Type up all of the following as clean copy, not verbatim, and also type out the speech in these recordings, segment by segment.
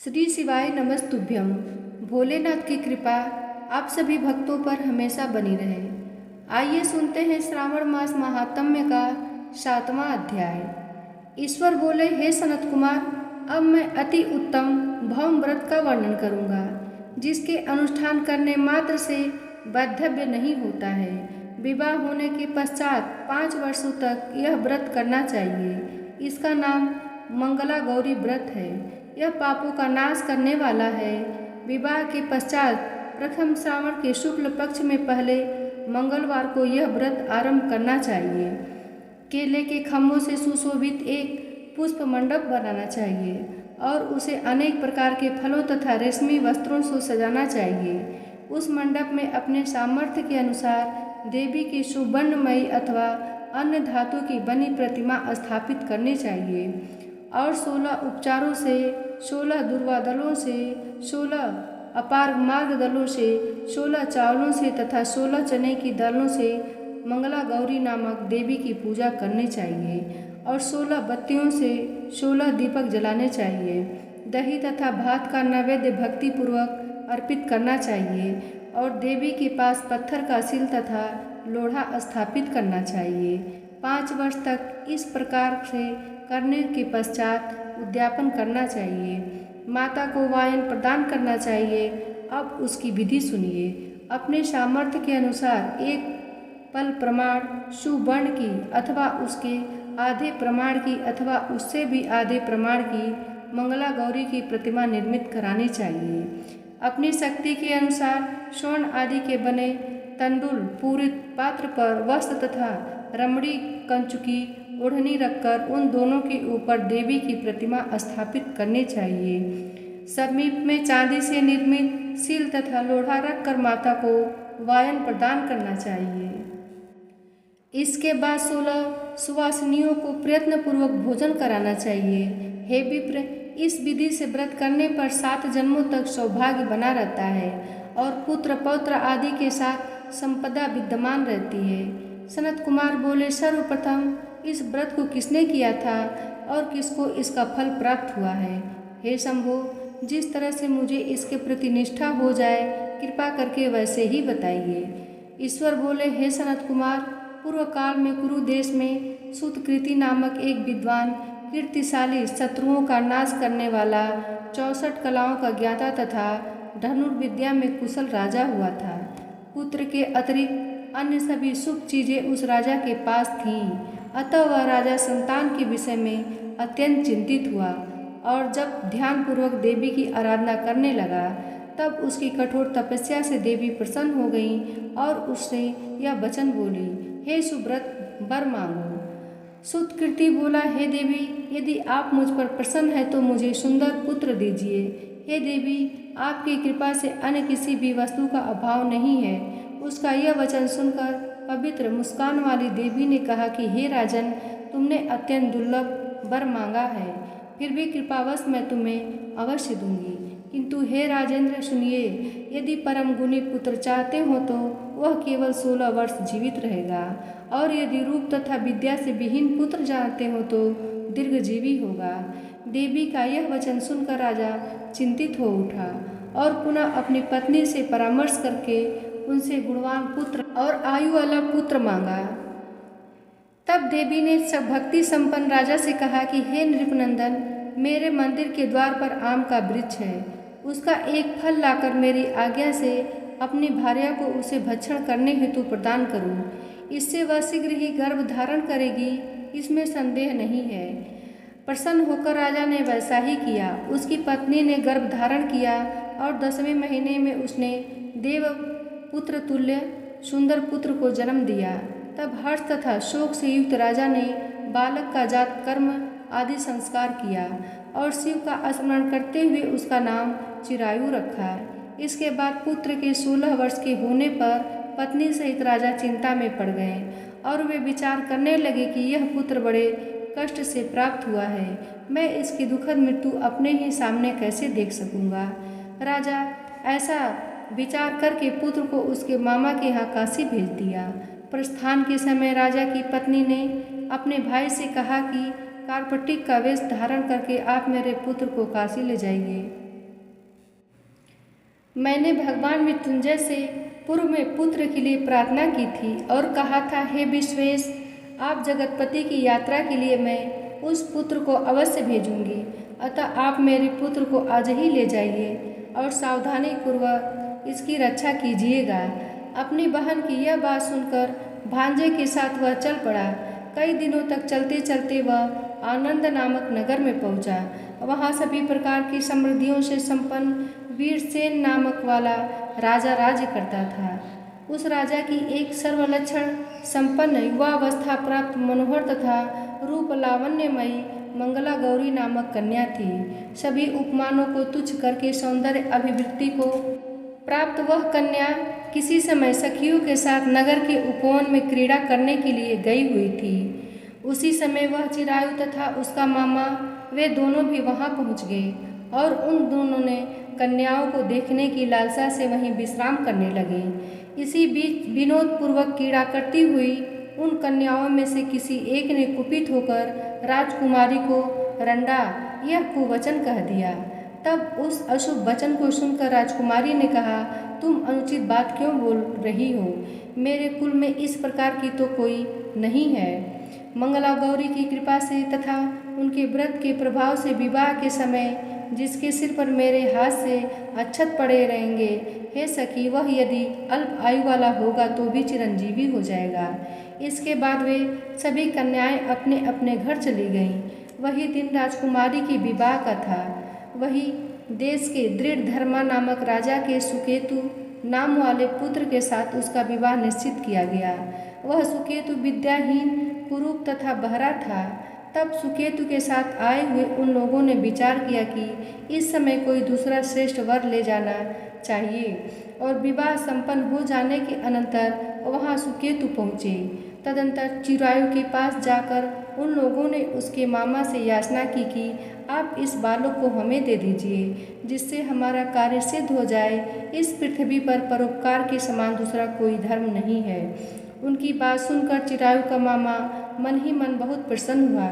श्री शिवाय नमस्तुभ्यम। भोलेनाथ की कृपा आप सभी भक्तों पर हमेशा बनी रहे। आइए सुनते हैं श्रावण मास महात्म्य का 7वां अध्याय। ईश्वर बोले, हे सनत कुमार, अब मैं अति उत्तम भौम व्रत का वर्णन करूंगा, जिसके अनुष्ठान करने मात्र से वैधव्य नहीं होता है। विवाह होने के पश्चात 5 वर्षों तक यह व्रत करना चाहिए। इसका नाम मंगला गौरी व्रत है। यह पापों का नाश करने वाला है। विवाह के पश्चात प्रथम श्रावण के शुक्ल पक्ष में पहले मंगलवार को यह व्रत आरंभ करना चाहिए। केले के खम्भों से सुशोभित एक पुष्प मंडप बनाना चाहिए और उसे अनेक प्रकार के फलों तथा रेशमी वस्त्रों से सजाना चाहिए। उस मंडप में अपने सामर्थ्य के अनुसार देवी की सुवर्णमयी अथवा अन्य धातु की बनी प्रतिमा स्थापित करनी चाहिए और 16 उपचारों से, 16 दुर्वा दलों से, 16 अपार मार्ग दलों से, 16 चावलों से तथा 16 चने की दालों से मंगला गौरी नामक देवी की पूजा करनी चाहिए और 16 बत्तियों से 16 दीपक जलाने चाहिए। दही तथा भात का नैवेद्य भक्तिपूर्वक अर्पित करना चाहिए और देवी के पास पत्थर का सिल तथा लोढ़ा स्थापित करना चाहिए। 5 वर्ष तक इस प्रकार से करने के पश्चात उद्यापन करना चाहिए। माता को वायन प्रदान करना चाहिए। अब उसकी विधि सुनिए। अपने सामर्थ्य के अनुसार एक पल प्रमाण सुवर्ण की अथवा उसके आधे प्रमाण की अथवा उससे भी आधे प्रमाण की मंगला गौरी की प्रतिमा निर्मित करानी चाहिए। अपनी शक्ति के अनुसार स्वर्ण आदि के बने तंडुल पूरित पात्र पर वस्त्र तथा रमणी कंचुकी ओढ़नी रखकर उन दोनों के ऊपर देवी की प्रतिमा स्थापित करनी चाहिए। समीप में चांदी से निर्मित सील तथा लोढ़ा रखकर माता को वायन प्रदान करना चाहिए। इसके बाद 16 सुवासिनियों को प्रयत्नपूर्वक भोजन कराना चाहिए। हे विप्र, इस विधि से व्रत करने पर 7 जन्मों तक सौभाग्य बना रहता है और पुत्र पौत्र आदि के साथ संपदा विद्यमान रहती है। सनत कुमार बोले, सर्वप्रथम इस व्रत को किसने किया था और किसको इसका फल प्राप्त हुआ है? हे शंभो, जिस तरह से मुझे इसके प्रति निष्ठा हो जाए, कृपा करके वैसे ही बताइए। ईश्वर बोले, हे सनत कुमार, पूर्व काल में कुरु देश में सुतकृति नामक एक विद्वान, कीर्तिशाली, शत्रुओं का नाश करने वाला, 64 कलाओं का ज्ञाता तथा धनुर्विद्या में कुशल राजा हुआ था। पुत्र के अतिरिक्त अन्य सभी शुभ चीजें उस राजा के पास थीं। अतः वह राजा संतान के विषय में अत्यंत चिंतित हुआ और जब ध्यानपूर्वक देवी की आराधना करने लगा, तब उसकी कठोर तपस्या से देवी प्रसन्न हो गईं और उससे यह वचन बोली, हे सुव्रत, वर मांगो। सुतकृति बोला, हे देवी, यदि आप मुझ पर प्रसन्न हैं तो मुझे सुंदर पुत्र दीजिए। हे देवी, आपकी कृपा से अन्य किसी भी वस्तु का अभाव नहीं है। उसका यह वचन सुनकर पवित्र मुस्कान वाली देवी ने कहा कि हे राजन, तुमने अत्यंत दुर्लभ वर मांगा है, फिर भी कृपावश मैं तुम्हें अवश्य दूंगी। किंतु हे राजेंद्र सुनिए, यदि परम गुणी पुत्र चाहते हो तो वह केवल 16 वर्ष जीवित रहेगा और यदि रूप तथा विद्या से विहीन पुत्र चाहते हो तो दीर्घजीवी होगा। देवी का यह वचन सुनकर राजा चिंतित हो उठा और पुनः अपनी पत्नी से परामर्श करके उनसे गुणवान पुत्र और आयु वाला पुत्र मांगा। तब देवी ने सब भक्ति संपन्न राजा से कहा कि हे नृपनंदन, मेरे मंदिर के द्वार पर आम का वृक्ष है। उसका एक फल लाकर मेरी आज्ञा से अपनी भार्या को उसे भक्षण करने हेतु प्रदान करूं। इससे वह शीघ्र ही गर्भ धारण करेगी, इसमें संदेह नहीं है। प्रसन्न होकर राजा ने वैसा ही किया। उसकी पत्नी ने गर्भ धारण किया और 10वें महीने में उसने देव पुत्र तुल्य सुंदर पुत्र को जन्म दिया। तब हर्ष तथा शोक से युक्त राजा ने बालक का जात कर्म आदि संस्कार किया और शिव का स्मरण करते हुए उसका नाम चिरायु रखा। इसके बाद पुत्र के 16 वर्ष के होने पर पत्नी सहित राजा चिंता में पड़ गए और वे विचार करने लगे कि यह पुत्र बड़े कष्ट से प्राप्त हुआ है। मैं इसकी दुखद मृत्यु अपने ही सामने कैसे देख सकूंगा। राजा ऐसा विचार करके पुत्र को उसके मामा के यहाँ काशी भेज दिया। प्रस्थान के समय राजा की पत्नी ने अपने भाई से कहा कि कार्पटिक का वेश धारण करके आप मेरे पुत्र को काशी ले जाइए। मैंने भगवान मृत्युंजय से पूर्व में पुत्र के लिए प्रार्थना की थी और कहा था, हे विश्वेश, आप जगतपति की यात्रा के लिए मैं उस पुत्र को अवश्य भेजूंगी। अतः आप मेरे पुत्र को आज ही ले जाइए और सावधानी पूर्वक इसकी रक्षा कीजिएगा। अपनी बहन की यह बात सुनकर भांजे के साथ वह चल पड़ा। कई दिनों तक चलते चलते वह आनंद नामक नगर में पहुंचा। वहां सभी प्रकार की समृद्धियों से संपन्न वीरसेन नामक वाला राजा राज्य करता था। उस राजा की एक सर्वलक्षण संपन्न युवावस्था प्राप्त मनोहर तथा रूप लावण्यमयी मंगला गौरी नामक कन्या थी। सभी उपमानों को तुच्छ करके सौंदर्य अभिवृद्धि को प्राप्त वह कन्या किसी समय सखियों के साथ नगर के उपवन में क्रीड़ा करने के लिए गई हुई थी। उसी समय वह चिरायु तथा उसका मामा वे दोनों भी वहां पहुंच गए और उन दोनों ने कन्याओं को देखने की लालसा से वहीं विश्राम करने लगे। इसी बीच विनोदपूर्वक क्रीड़ा करती हुई उन कन्याओं में से किसी एक ने कुपित होकर राजकुमारी को रंडा यह कुवचन कह दिया। तब उस अशुभ वचन को सुनकर राजकुमारी ने कहा, तुम अनुचित बात क्यों बोल रही हो? मेरे कुल में इस प्रकार की तो कोई नहीं है। मंगला गौरी की कृपा से तथा उनके व्रत के प्रभाव से विवाह के समय जिसके सिर पर मेरे हाथ से अक्षत पड़े रहेंगे, हे सखी, वह यदि अल्प आयु वाला होगा तो भी चिरंजीवी हो जाएगा। इसके बाद वे सभी कन्याएं अपने अपने घर चली गईं। वही दिन राजकुमारी के विवाह का था। वही देश के दृढ़ धर्मा नामक राजा के सुकेतु नाम वाले पुत्र के साथ उसका विवाह निश्चित किया गया। वह सुकेतु विद्याहीन, कुरूप तथा बहरा था। तब सुकेतु के साथ आए हुए उन लोगों ने विचार किया कि इस समय कोई दूसरा श्रेष्ठ वर ले जाना चाहिए और विवाह संपन्न हो जाने के अनंतर वहां सुकेतु पहुँचे। तदंतर चिरायु के पास जाकर उन लोगों ने उसके मामा से याचना की कि आप इस बालक को हमें दे दीजिए, जिससे हमारा कार्य सिद्ध हो जाए। इस पृथ्वी पर परोपकार के समान दूसरा कोई धर्म नहीं है। उनकी बात सुनकर चिरायु का मामा मन ही मन बहुत प्रसन्न हुआ,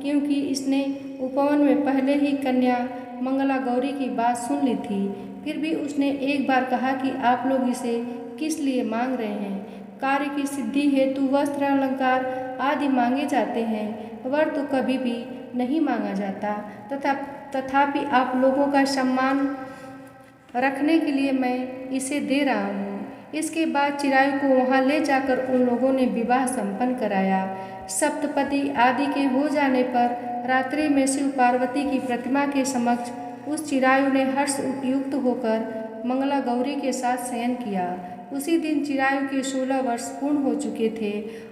क्योंकि इसने उपवन में पहले ही कन्या मंगला गौरी की बात सुन ली थी। फिर भी उसने एक बार कहा कि आप लोग इसे किस लिए मांग रहे हैं? कार्य की सिद्धि हेतु वस्त्र अलंकार आदि मांगे जाते हैं, वर तो कभी भी नहीं मांगा जाता। तथापि आप लोगों का सम्मान रखने के लिए मैं इसे दे रहा हूँ। इसके बाद चिरायु को वहां ले जाकर उन लोगों ने विवाह संपन्न कराया। सप्तपदी आदि के हो जाने पर रात्रि में शिव पार्वती की प्रतिमा के समक्ष उस चिरायु ने हर्ष उपयुक्त होकर मंगला गौरी के साथ शयन किया। उसी दिन चिरायु के 16 वर्ष पूर्ण हो चुके थे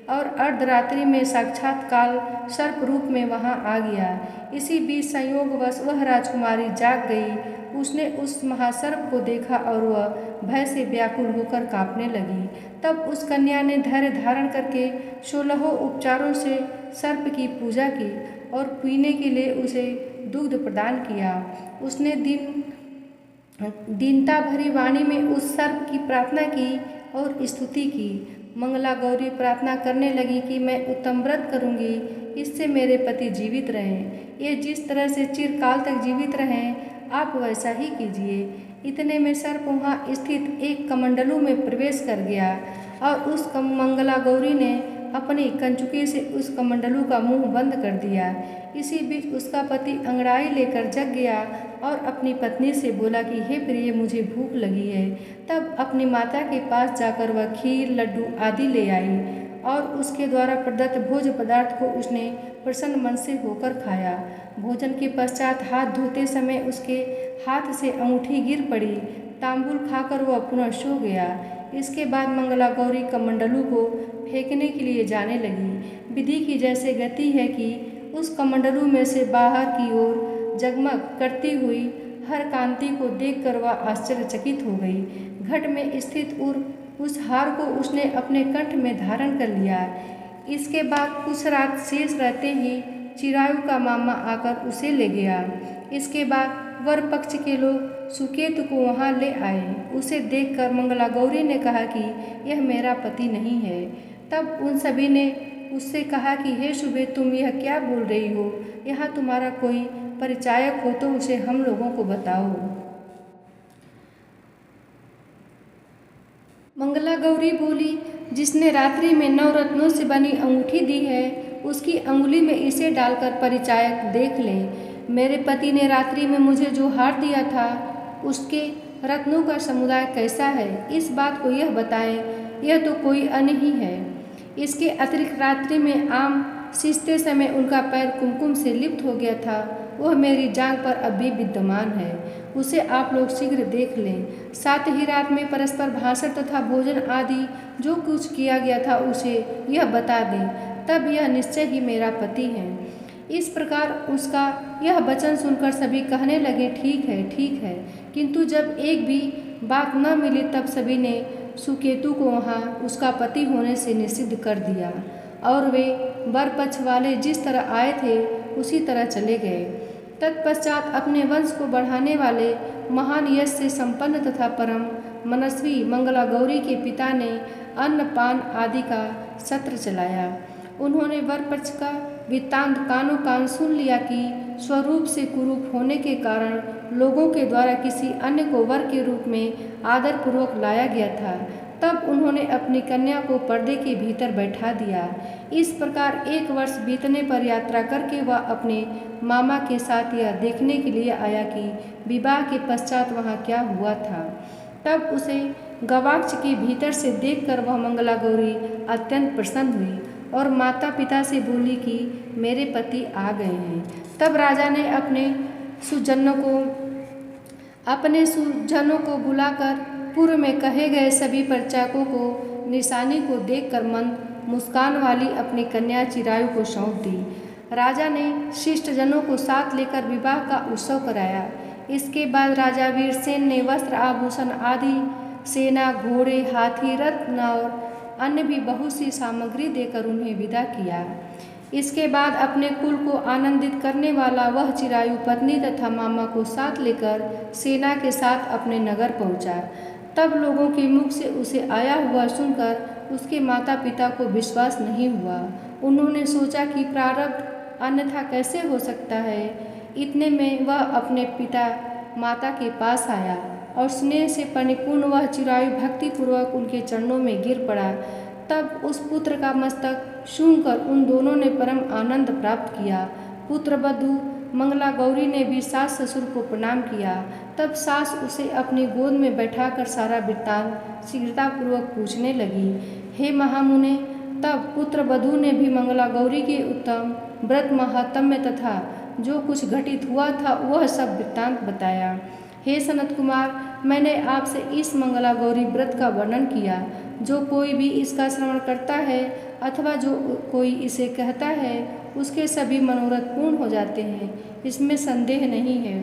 और अर्धरात्रि में साक्षात काल सर्प रूप में वहां आ गया। इसी बीच संयोगवश वह राजकुमारी जाग गई। उसने उस महासर्प को देखा और वह भय से व्याकुल होकर कांपने लगी। तब उस कन्या ने धैर्य धारण करके 16 उपचारों से सर्प की पूजा की और पीने के लिए उसे दूध प्रदान किया। उसने दीनता भरी वाणी में उस सर्प की प्रार्थना की और स्तुति की। मंगला गौरी प्रार्थना करने लगी कि मैं उत्तम व्रत करूंगी, इससे मेरे पति जीवित रहें। ये जिस तरह से चिरकाल तक जीवित रहें, आप वैसा ही कीजिए। इतने में सर्प वहाँ स्थित एक कमंडलू में प्रवेश कर गया और उस मंगला गौरी ने अपनी कंचुकी से उस कमंडलू का मुंह बंद कर दिया। इसी बीच उसका पति अंगड़ाई लेकर जग गया और अपनी पत्नी से बोला कि हे प्रिय, मुझे भूख लगी है। तब अपनी माता के पास जाकर वह खीर, लड्डू आदि ले आई और उसके द्वारा प्रदत्त भोज पदार्थ को उसने प्रसन्न मन से होकर खाया। भोजन के पश्चात हाथ धोते समय उसके हाथ से अंगूठी गिर पड़ी। तांबुल खाकर वह पुनः सो गया। इसके बाद मंगला गौरी कमंडलू को फेंकने के लिए जाने लगी। विधि की जैसे गति है कि उस कमंडलू में से बाहर की ओर जगमग करती हुई हर कांति को देखकर वह आश्चर्यचकित हो गई। घट में स्थित उस हार को उसने अपने कंठ में धारण कर लिया। इसके बाद कुछ रात शेष रहते ही चिरायु का मामा आकर उसे ले गया। इसके बाद वर पक्ष के लोग सुकेतु को वहां ले आए। उसे देखकर मंगला गौरी ने कहा कि यह मेरा पति नहीं है। तब उन सभी ने उससे कहा कि हे शुभे, तुम यह क्या बोल रही हो? यहाँ तुम्हारा कोई परिचायक हो तो उसे हम लोगों को बताओ। मंगला गौरी बोली, जिसने रात्रि में 9 रत्नों से बनी अंगूठी दी है, उसकी अंगुली में इसे डालकर परिचायक देख ले। मेरे पति ने रात्रि में मुझे जो हार दिया था, उसके रत्नों का समुदाय कैसा है, इस बात को यह बताएं। यह तो कोई अन्य ही है। इसके अतिरिक्त रात्रि में आम सींचते समय उनका पैर कुमकुम से लिप्त हो गया था, वह मेरी जांघ पर अभी विद्यमान है। उसे आप लोग शीघ्र देख लें। साथ ही रात में परस्पर भाषण तथा भोजन आदि जो कुछ किया गया था उसे यह बता दें, तब यह निश्चय ही मेरा पति है। इस प्रकार उसका यह वचन सुनकर सभी कहने लगे, ठीक है, ठीक है। किंतु जब एक भी बात न मिली तब सभी ने सुकेतु को वहाँ उसका पति होने से निषिद्ध कर दिया और वे वर पक्ष वाले जिस तरह आए थे उसी तरह चले गए। तत्पश्चात अपने वंश को बढ़ाने वाले महान यश से संपन्न तथा परम मनस्वी मंगला गौरी के पिता ने अन्न पान आदि का सत्र चलाया। उन्होंने वर पक्ष का वृत्तांत कानों कान सुन लिया कि स्वरूप से कुरूप होने के कारण लोगों के द्वारा किसी अन्य को वर के रूप में आदरपूर्वक लाया गया था। तब उन्होंने अपनी कन्या को पर्दे के भीतर बैठा दिया। इस प्रकार 1 वर्ष बीतने पर यात्रा करके वह अपने मामा के साथ यह देखने के लिए आया कि विवाह के पश्चात वहाँ क्या हुआ था। तब उसे गवाक्ष के भीतर से देखकर वह मंगला गौरी अत्यंत प्रसन्न हुई और माता पिता से बोली कि मेरे पति आ गए हैं। तब राजा ने अपने सुजनों को बुलाकर पूर्व में कहे गए सभी परिचायकों को निशानी को देखकर मंद मुस्कान वाली अपनी कन्या चिरायु को सौंप दी। राजा ने शिष्टजनों को साथ लेकर विवाह का उत्सव कराया। इसके बाद राजा वीरसेन ने वस्त्र आभूषण आदि, सेना, घोड़े, हाथी, रत्न और अन्य भी बहुत सी सामग्री देकर उन्हें विदा किया। इसके बाद अपने कुल को आनंदित करने वाला वह चिरायु पत्नी तथा मामा को साथ लेकर सेना के साथ अपने नगर पहुंचा। तब लोगों के मुख से उसे आया हुआ सुनकर उसके माता पिता को विश्वास नहीं हुआ। उन्होंने सोचा कि प्रारब्ध अन्यथा कैसे हो सकता है। इतने में वह अपने पिता माता के पास आया और स्नेह से परिपूर्ण वह चिरायु भक्तिपूर्वक उनके चरणों में गिर पड़ा। तब उस पुत्र का मस्तक छूकर उन दोनों ने परम आनंद प्राप्त किया। पुत्र वधू मंगला गौरी ने भी सास ससुर को प्रणाम किया। तब सास उसे अपनी गोद में बैठाकर सारा वृत्तांत शीघ्रतापूर्वक पूछने लगी। हे महामुने, तब पुत्र वधू ने भी मंगला गौरी के उत्तम व्रत महात्म्य तथा जो कुछ घटित हुआ था वह सब वृत्तांत बताया। हे सनत कुमार, मैंने आपसे इस मंगला गौरी व्रत का वर्णन किया। जो कोई भी इसका श्रवण करता है अथवा जो कोई इसे कहता है उसके सभी मनोरथ पूर्ण हो जाते हैं, इसमें संदेह नहीं है।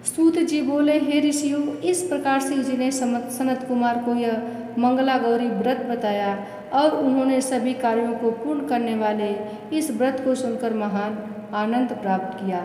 सूत जी बोले, हे ऋषियों, इस प्रकार से जिन्हें सनत कुमार को यह मंगला गौरी व्रत बताया और उन्होंने सभी कार्यों को पूर्ण करने वाले इस व्रत को सुनकर महान आनंद प्राप्त किया।